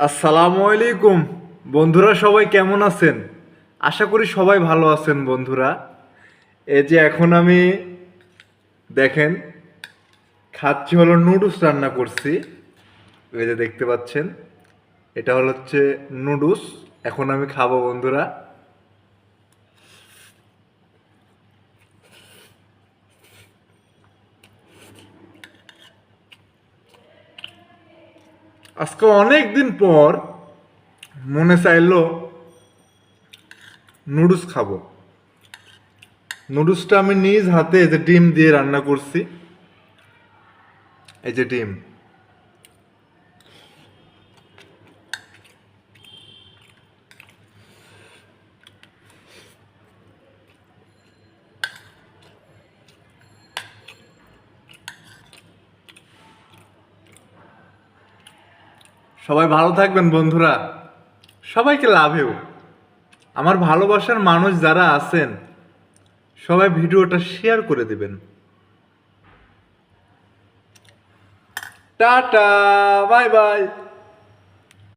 আসসালামু আলাইকুম বন্ধুরা, সবাই কেমন আছেন? আশা করি সবাই ভালো আছেন বন্ধুরা। এই যে এখন আমি দেখেন খাচ্ছি হলো নুডলস রান্না করছি। এই যে দেখতে পাচ্ছেন, এটা হচ্ছে নুডলস। এখন আমি খাবো বন্ধুরা। আজকে অনেক দিন পর মনে চাইলো নুডলস খাবো। নুডলসটা আমি নিজ হাতে এই যে ডিম দিয়ে রান্না করছি। এই যে ডিম, সবাই ভালো থাকবেন বন্ধুরা। সবাইকে লাভেও আমার ভালোবাসার মানুষ যারা আছেন সবাই ভিডিওটা শেয়ার করে দিবেন। Tata, bye bye.